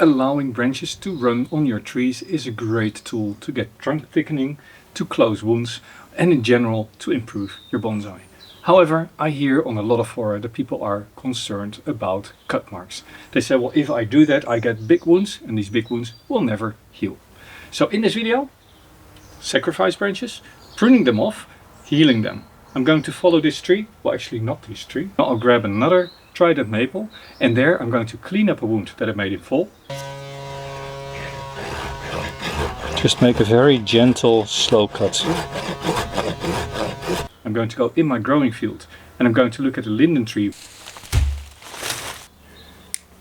Allowing branches to run on your trees is a great tool to get trunk thickening, to close wounds, and in general to improve your bonsai. However, I hear on a lot of fora that people are concerned about cut marks. They say, well, if I do that, I get big wounds, and these big wounds will never heal. So in this video, sacrifice branches, pruning them off, healing them. I'm going to follow this tree, well actually not this tree. I'll grab another Trident Maple, and there I'm going to clean up a wound that I made in fall. Just make a very gentle, slow cut. I'm going to go in my growing field and I'm going to look at the Linden tree.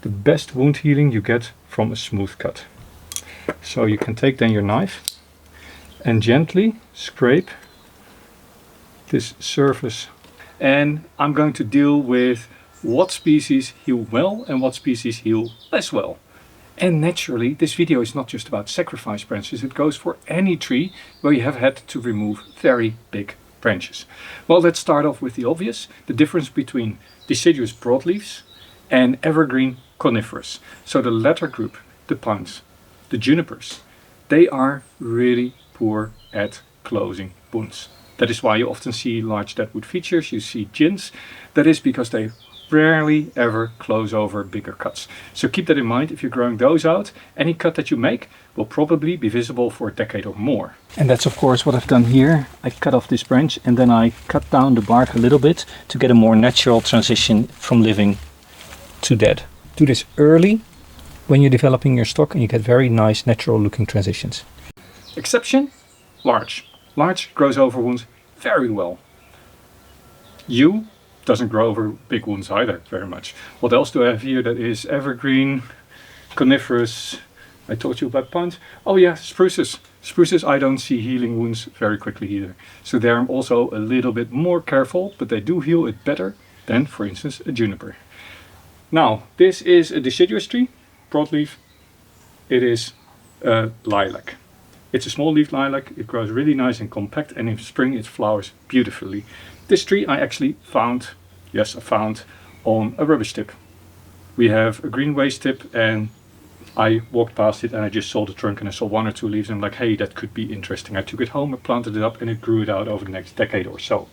The best wound healing you get from a smooth cut. So you can take then your knife and gently scrape this surface. And I'm going to deal with what species heal well and what species heal less well. And naturally, this video is not just about sacrifice branches, it goes for any tree where you have had to remove very big branches. Well, let's start off with the obvious, the difference between deciduous broadleaves and evergreen coniferous. So the latter group, the pines, the junipers, they are really poor at closing wounds. That is why you often see large deadwood features, you see gins. That is because they rarely ever close over bigger cuts. So keep that in mind if you're growing those out. Any cut that you make will probably be visible for a decade or more. And that's of course what I've done here. I cut off this branch and then I cut down the bark a little bit to get a more natural transition from living to dead. Do this early when you're developing your stock and you get very nice natural looking transitions. Exception, larch. Larch grows over wounds very well. Yew doesn't grow over big wounds either very much. What else do I have here that is evergreen, coniferous? I told you about pines. Oh yeah, spruces. Spruces I don't see healing wounds very quickly either. So there I'm also a little bit more careful, but they do heal it better than, for instance, a juniper. Now, this is a deciduous tree, broadleaf. It is a lilac. It's a small leaf lilac. It grows really nice and compact, and in spring it flowers beautifully. This tree I actually found, yes, I found on a rubbish tip. We have a green waste tip and I walked past it and I just saw the trunk and I saw one or two leaves and I'm like, hey, that could be interesting. I took it home, I planted it up and it grew it out over the next decade or so.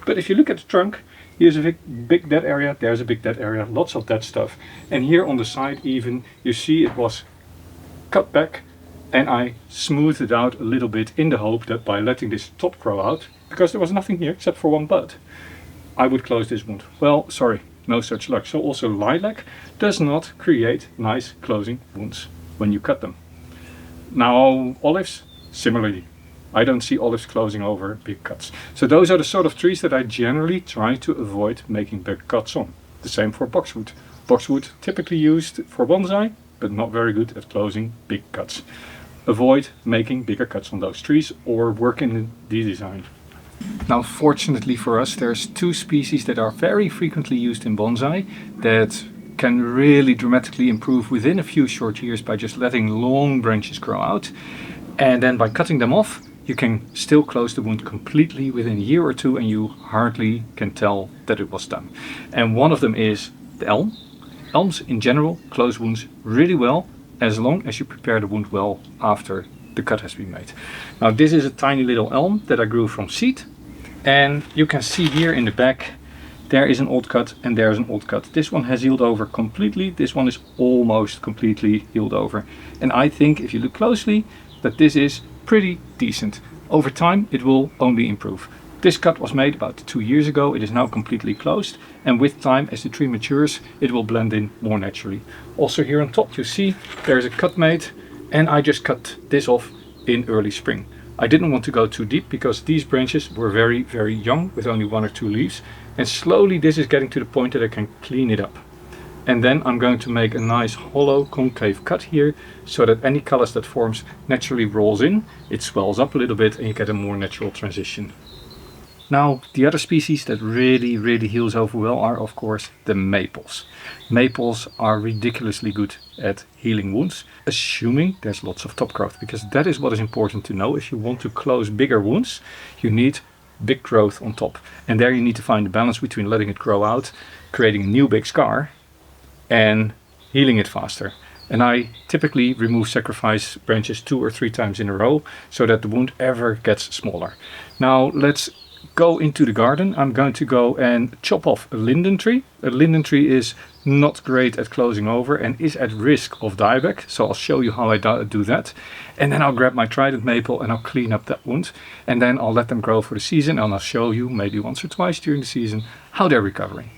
But if you look at the trunk, here's a big dead area, there's a big dead area, lots of dead stuff. And here on the side even, you see it was cut back and I smoothed it out a little bit in the hope that by letting this top grow out, because there was nothing here except for one bud, I would close this wound. Well, sorry, no such luck. So also lilac does not create nice closing wounds when you cut them. Now olives, similarly. I don't see olives closing over big cuts. So those are the sort of trees that I generally try to avoid making big cuts on. The same for boxwood. Boxwood typically used for bonsai, but not very good at closing big cuts. Avoid making bigger cuts on those trees or work in the design. Now fortunately for us, there's two species that are very frequently used in bonsai that can really dramatically improve within a few short years by just letting long branches grow out. And then by cutting them off, you can still close the wound completely within a year or two and you hardly can tell that it was done. And one of them is the elm. Elms in general close wounds really well as long as you prepare the wound well after the cut has been made. Now this is a tiny little elm that I grew from seed, and you can see here in the back there is an old cut and there's an old cut. This one has healed over completely, this one is almost completely healed over, and I think if you look closely that this is pretty decent. Over time it will only improve. This cut was made about 2 years ago, it is now completely closed, and with time as the tree matures it will blend in more naturally. Also here on top you see there's a cut made, and I just cut this off in early spring. I didn't want to go too deep because these branches were very young with only 1 or 2 leaves, and slowly this is getting to the point that I can clean it up. And then I'm going to make a nice hollow concave cut here so that any callus that forms naturally rolls in, it swells up a little bit and you get a more natural transition. Now the other species that really heals over well are of course the maples. Maples are ridiculously good at healing wounds, assuming there's lots of top growth, because that is what is important to know. If you want to close bigger wounds, you need big growth on top. And there you need to find the balance between letting it grow out, creating a new big scar, and healing it faster. And I typically remove sacrifice branches 2 or 3 times in a row so that the wound ever gets smaller. Now let's go into the garden. I'm going to go and chop off a linden tree. A linden tree is not great at closing over and is at risk of dieback, so I'll show you how I do that. And then I'll grab my Trident Maple and I'll clean up that wound, and then I'll let them grow for the season, and I'll show you maybe once or twice during the season how they're recovering.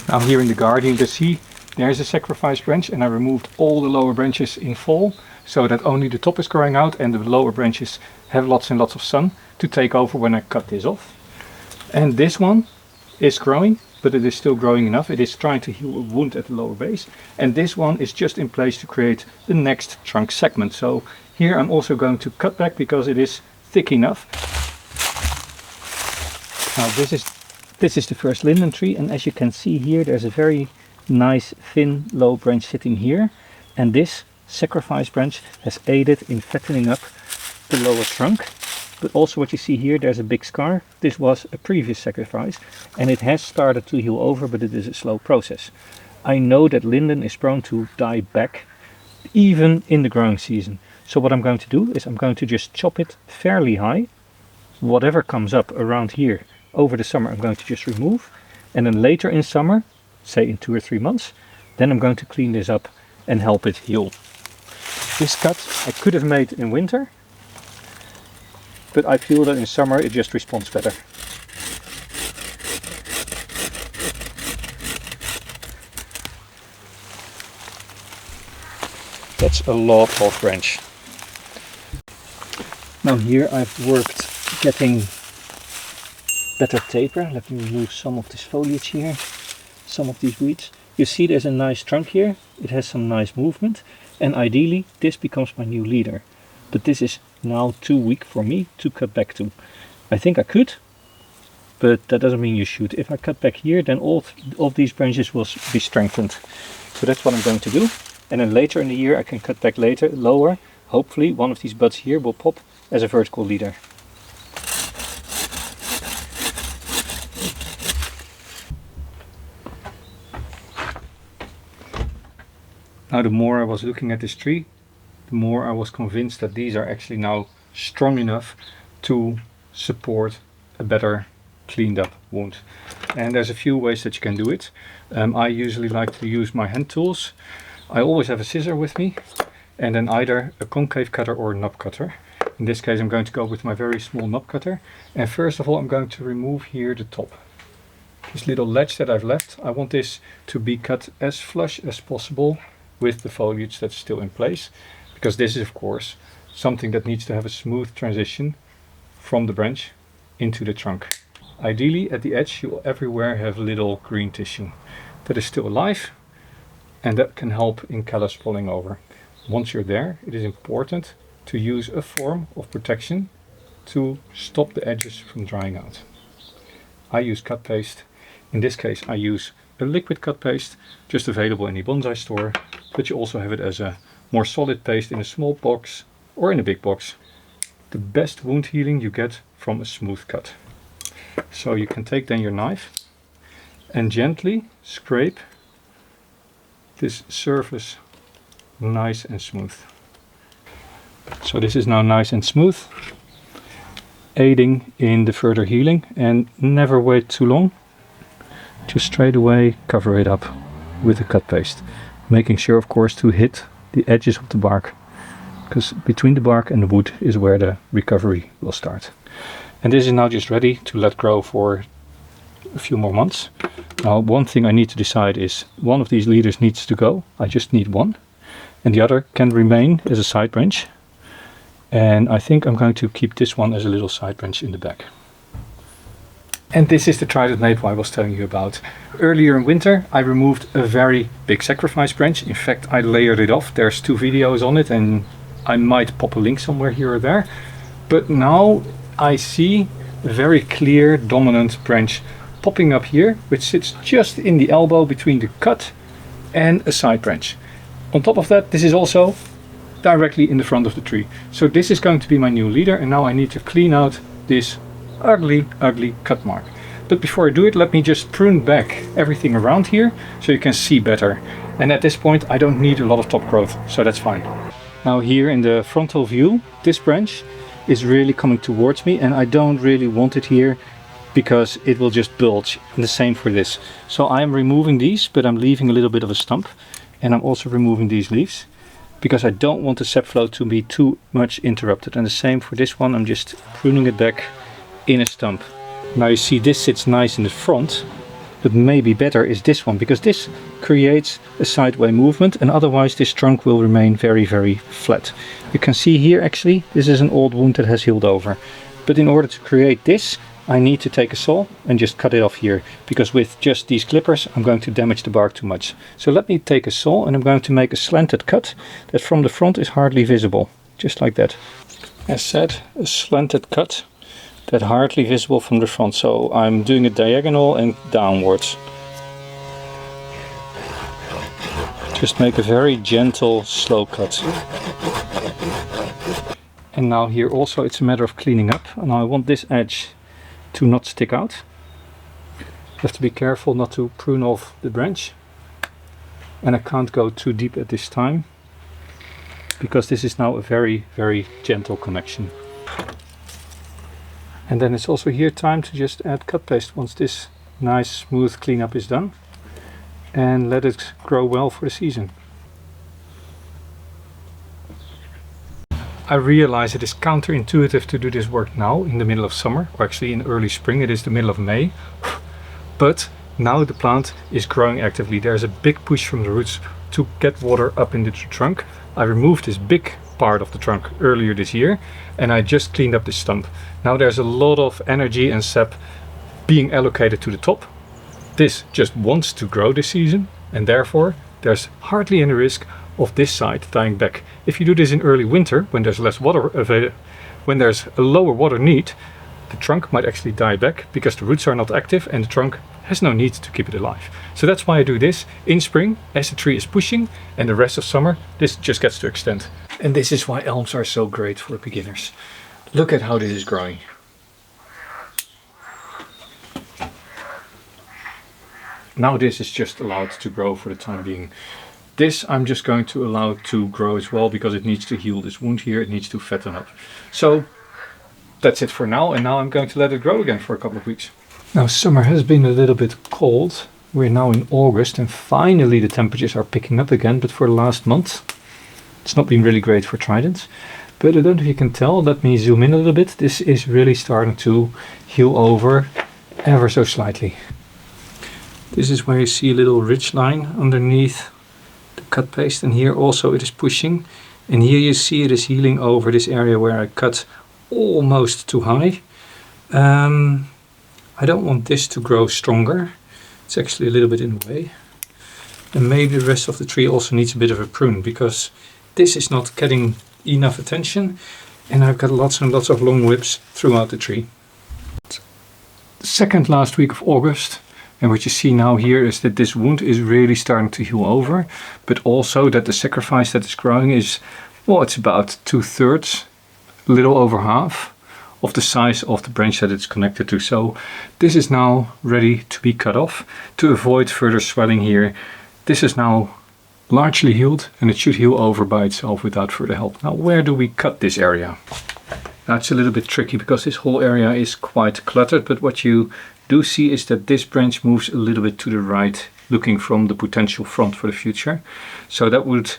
Now here in the garden you can see there's a sacrifice branch, and I removed all the lower branches in fall so that only the top is growing out and the lower branches have lots and lots of sun to take over when I cut this off. And this one is growing, but it is still growing enough. It is trying to heal a wound at the lower base, and this one is just in place to create the next trunk segment. So here I'm also going to cut back because it is thick enough. Now this is the first linden tree, and as you can see here there's a very nice thin low branch sitting here, and this sacrifice branch has aided in fattening up the lower trunk. But also what you see here, there's a big scar. This was a previous sacrifice and it has started to heal over, but it is a slow process. I know that linden is prone to die back even in the growing season. So what I'm going to do is I'm going to just chop it fairly high. Whatever comes up around here over the summer I'm going to just remove, and then later in summer, say in 2 or 3 months, then I'm going to clean this up and help it heal. This cut I could have made in winter, but I feel that in summer it just responds better. That's a lot of branch. Now here I've worked getting better taper. Let me remove some of this foliage here, some of these weeds. You see there's a nice trunk here, it has some nice movement, and ideally this becomes my new leader. But this is now too weak for me to cut back to. I think I could, but that doesn't mean you should. If I cut back here, then all of these branches will be strengthened. So that's what I'm going to do. And then later in the year I can cut back lower. Hopefully one of these buds here will pop as a vertical leader. Now the more I was looking at this tree, the more I was convinced that these are actually now strong enough to support a better cleaned up wound. And there's a few ways that you can do it. I usually like to use my hand tools. I always have a scissor with me, and then either a concave cutter or a knob cutter. In this case I'm going to go with my very small knob cutter, and first of all I'm going to remove here the top. This little ledge that I've left, I want this to be cut as flush as possible with the foliage that's still in place, because this is of course something that needs to have a smooth transition from the branch into the trunk. Ideally at the edge you will everywhere have little green tissue that is still alive, and that can help in callus falling over. Once you're there, it is important to use a form of protection to stop the edges from drying out. I use cut paste. In this case I use a liquid cut paste, just available in the bonsai store, but you also have it as a more solid paste in a small box or in a big box. The best wound healing you get from a smooth cut. So you can take then your knife and gently scrape this surface nice and smooth. So this is now nice and smooth, aiding in the further healing. And never wait too long, just straight away cover it up with the cut paste, making sure of course to hit the edges of the bark, because between the bark and the wood is where the recovery will start. And this is now just ready to let grow for a few more months. Now one thing I need to decide is one of these leaders needs to go. I just need one, and the other can remain as a side branch. And I think I'm going to keep this one as a little side branch in the back. And this is the Trident Maple I was telling you about. Earlier in winter I removed a very big sacrifice branch. In fact I layered it off. There's 2 videos on it and I might pop a link somewhere here or there. But now I see a very clear dominant branch popping up here, which sits just in the elbow between the cut and a side branch. On top of that, this is also directly in the front of the tree. So this is going to be my new leader, and now I need to clean out this ugly cut mark. But before I do it, let me just prune back everything around here so you can see better. And at this point I don't need a lot of top growth, so that's fine. Now here in the frontal view, this branch is really coming towards me, and I don't really want it here because it will just bulge, and the same for this. So I'm removing these, but I'm leaving a little bit of a stump, and I'm also removing these leaves because I don't want the sap flow to be too much interrupted. And the same for this one, I'm just pruning it back in a stump. Now you see this sits nice in the front, but maybe better is this one, because this creates a sideway movement, and otherwise this trunk will remain very, very flat. You can see here actually, this is an old wound that has healed over. But in order to create this, I need to take a saw and just cut it off here, because with just these clippers I'm going to damage the bark too much. So let me take a saw, and I'm going to make a slanted cut that from the front is hardly visible, just like that. As said, a slanted cut that hardly visible from the front, so I'm doing it diagonal and downwards. Just make a very gentle, slow cut. And now here also it's a matter of cleaning up, and I want this edge to not stick out. You have to be careful not to prune off the branch, and I can't go too deep at this time because this is now a very, very gentle connection. And then it's also here time to just add cut paste once this nice smooth cleanup is done, and let it grow well for the season. I realize it is counterintuitive to do this work now in the middle of summer, or actually in early spring. It is the middle of May, but now the plant is growing actively. There's a big push from the roots to get water up into the trunk. I removed this big part of the trunk earlier this year, and I just cleaned up this stump. Now there's a lot of energy and sap being allocated to the top. This just wants to grow this season, and therefore there's hardly any risk of this side dying back. If you do this in early winter, when there's less water available, when there's a lower water need, the trunk might actually die back because the roots are not active and the trunk has no need to keep it alive. So that's why I do this in spring as the tree is pushing, and the rest of summer this just gets to extend. And this is why elms are so great for beginners. Look at how this is growing. Now this is just allowed to grow for the time being. This I'm just going to allow to grow as well, because it needs to heal this wound here, it needs to fatten up. So that's it for now, and now I'm going to let it grow again for a couple of weeks. Now summer has been a little bit cold. We're now in August and finally the temperatures are picking up again, but for the last month it's not been really great for Tridents. But I don't know if you can tell, let me zoom in a little bit. This is really starting to heal over ever so slightly. This is where you see a little ridge line underneath the cut paste, and here also it is pushing, and here you see it is healing over this area where I cut almost too high. I don't want this to grow stronger. It's actually a little bit in the way, and maybe the rest of the tree also needs a bit of a prune, because this is not getting enough attention, and I've got lots and lots of long whips throughout the tree. The second last week of August. And what you see now here is that this wound is really starting to heal over, but also that the sacrifice that is growing is, well, it's about 2/3, a little over half of the size of the branch that it's connected to. So this is now ready to be cut off to avoid further swelling here. This is now largely healed, and it should heal over by itself without further help. Now where do we cut this area? Now it's a little bit tricky because this whole area is quite cluttered, but what you do see is that this branch moves a little bit to the right, looking from the potential front for the future. So that would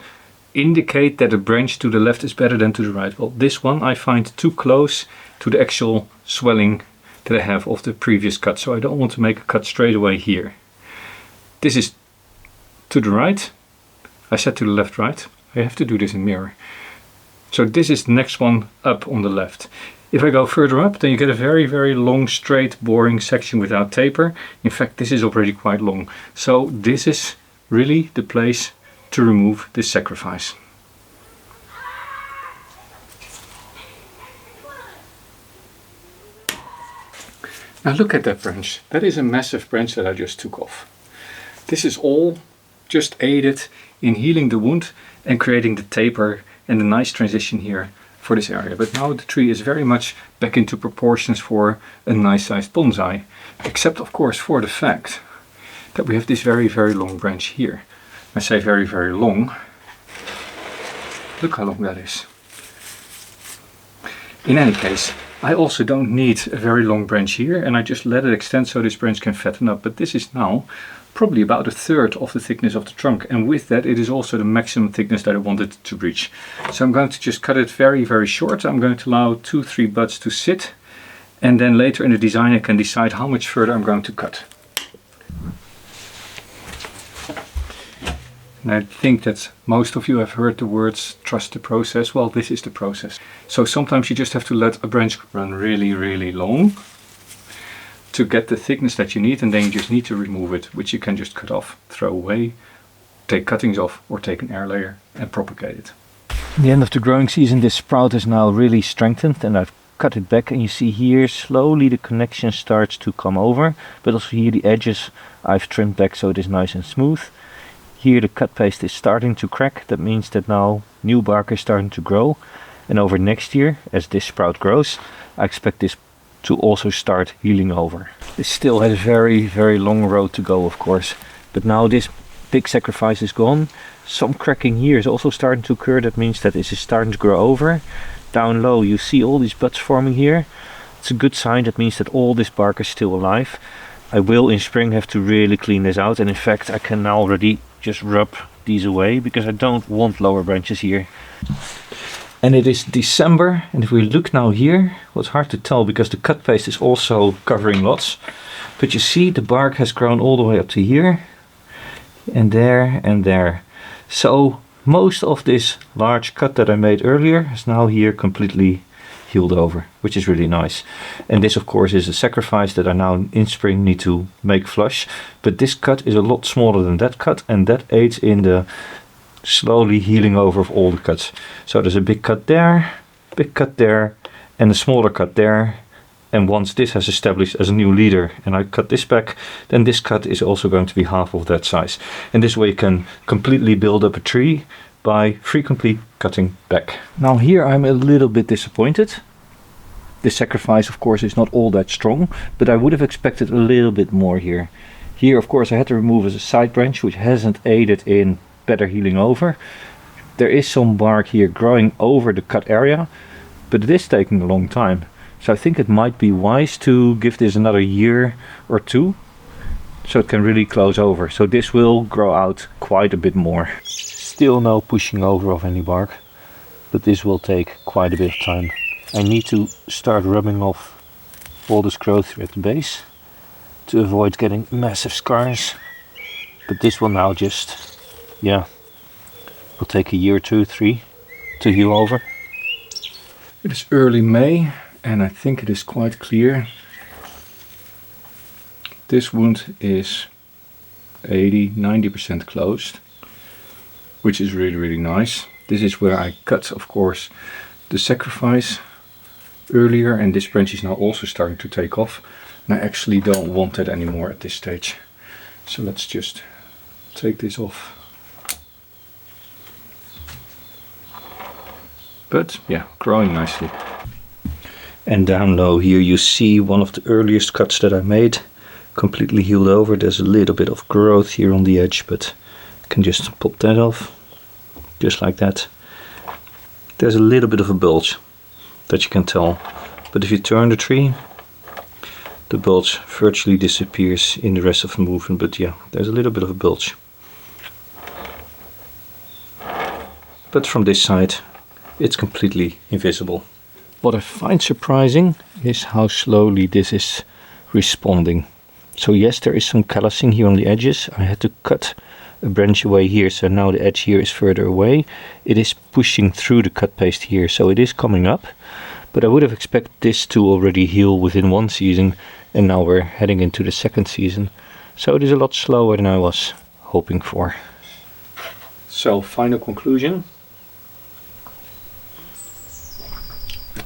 indicate that a branch to the left is better than to the right. Well, this one I find too close to the actual swelling that I have of the previous cut, so I don't want to make a cut straight away here. This is to the right. I said to the left, right. I have to do this in mirror. So this is the next one up on the left. If I go further up, then you get a very, very long, straight, boring section without taper. In fact, this is already quite long. So this is really the place to remove this sacrifice. Now look at that branch. That is a massive branch that I just took off. This is all just aided in healing the wound and creating the taper and the nice transition here for this area. But now the tree is very much back into proportions for a nice sized bonsai, except of course for the fact that we have this very, very long branch here. I say very, very long. Look how long that is. In any case, I also don't need a very long branch here, and I just let it extend so this branch can fatten up. But this is now probably about a third of the thickness of the trunk, and with that it is also the maximum thickness that I wanted to reach. So I'm going to just cut it very, very short. I'm going to allow 2-3 buds to sit, and then later in the design I can decide how much further I'm going to cut. And I think that most of you have heard the words trust the process. Well, this is the process. So sometimes you just have to let a branch run really, really long to get the thickness that you need, and then you just need to remove it, which you can just cut off, throw away, take cuttings off, or take an air layer and propagate it. At the end of the growing season, this sprout is now really strengthened, and I've cut it back, and you see here slowly the connection starts to come over, but also here the edges I've trimmed back so it is nice and smooth. Here the cut paste is starting to crack. That means that now new bark is starting to grow, and over next year, as this sprout grows, I expect this to also start healing over. This still has a very, very long road to go, of course, but now this big sacrifice is gone. Some cracking here is also starting to occur. That means that this is starting to grow over. Down low you see all these buds forming here. It's a good sign. That means that all this bark is still alive. I will in spring have to really clean this out, and in fact I can now already just rub these away because I don't want lower branches here. And it is December, and if we look now here, well, it's hard to tell because the cut paste is also covering lots, but you see the bark has grown all the way up to here and there and there. So most of this large cut that I made earlier is now here completely healed over, which is really nice. And this of course is a sacrifice that I now in spring need to make flush, but this cut is a lot smaller than that cut, and that aids in the slowly healing over of all the cuts. So there's a big cut there, and a smaller cut there, and once this has established as a new leader and I cut this back, then this cut is also going to be half of that size. And this way you can completely build up a tree by frequently cutting back. Now here I'm a little bit disappointed. This sacrifice of course is not all that strong, but I would have expected a little bit more here. Here of course I had to remove as a side branch, which hasn't aided in better healing over. There is some bark here growing over the cut area, but it is taking a long time. So I think it might be wise to give this another year or two so it can really close over. So this will grow out quite a bit more. Still no pushing over of any bark, but this will take quite a bit of time. I need to start rubbing off all this growth here at the base to avoid getting massive scars, but this will now just, yeah, will take a year, 2, 3 to heal over. It is early May and I think it is quite clear. This wound is 80-90% closed, which is really, really nice. This is where I cut, of course, the sacrifice earlier, and this branch is now also starting to take off. And I actually don't want that anymore at this stage. So let's just take this off. But yeah, growing nicely. And down low here you see one of the earliest cuts that I made, completely healed over. There's a little bit of growth here on the edge, but I can just pop that off, just like that. There's a little bit of a bulge that you can tell, but if you turn the tree, the bulge virtually disappears in the rest of the movement. But yeah, there's a little bit of a bulge. But from this side, it's completely invisible. What I find surprising is how slowly this is responding. So yes, there is some callusing here on the edges. I had to cut a branch away here, so now the edge here is further away. It is pushing through the cut paste here, so it is coming up. But I would have expected this to already heal within one season, and now we're heading into the second season. So it is a lot slower than I was hoping for. So final conclusion.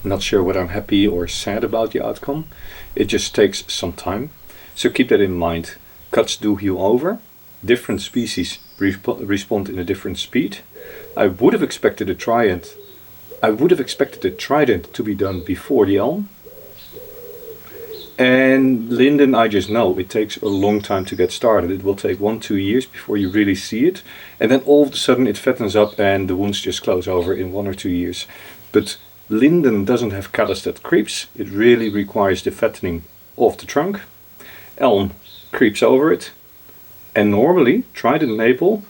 Not sure whether I'm happy or sad about the outcome. It just takes some time. So keep that in mind. Cuts do heal over. Different species respond in a different speed. I would have expected a Trident. I would have expected the Trident to be done before the elm. And Linden, I just know, it takes a long time to get started. It will take 1-2 years before you really see it. And then all of a sudden it fattens up and the wounds just close over in 1 or 2 years. But Linden doesn't have callus that creeps. It really requires the fattening of the trunk. Elm creeps over it. And normally, Trident Maple,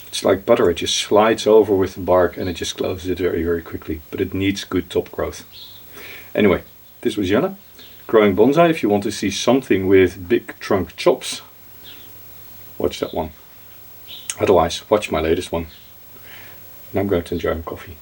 it's like butter. It just slides over with the bark and it just closes it very, very quickly. But it needs good top growth. Anyway, this was Jelle. Growing bonsai. If you want to see something with big trunk chops, watch that one. Otherwise, watch my latest one. And I'm going to enjoy my coffee.